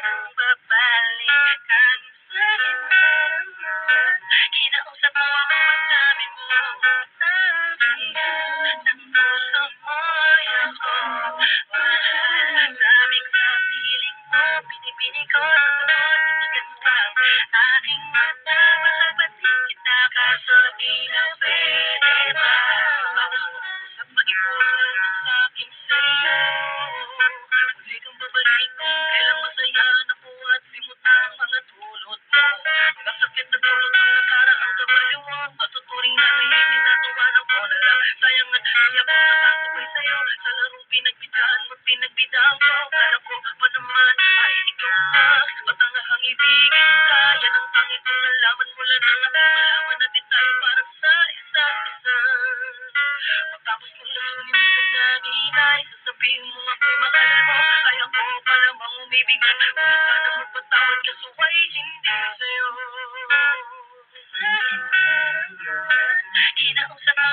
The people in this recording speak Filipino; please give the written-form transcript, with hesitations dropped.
nang babalikan sa hinaran. Kinausap mo ako at sabi mo, sabi ng puso mo'y ako mahal. Sabi ko sa piling mo, pinipili ko sa tugon, titigan mo ang aking mata. Mahal pa din kita, kaso di na pwede ba? Bawas mo usap, maipusan ang sakin sa'yo. Muli kang babalik, kailang masaya na po at limutang mga dulot mo. Ang sakit na dulot ng nakaraang kabaliwang, matuturing na ngayon, tinatawanan ko na lang. Sayang at di ako nasasabay sa'yo, sa larong pinagbidaan mo, pinagbidaan ko. Kala ko pa naman ay ikaw na, matangahang ibigin ka. Yan ang tanging kong nalaman mula nang ating malaman na di tayo para sa isa't isa. Matapos kong lasunin sa daninay, sasabihin mo ako'y mahal mo. Kaya ko pa namang umibigan, kung sana magpatawad ka so ay hindi sa'yo. Kinausap mo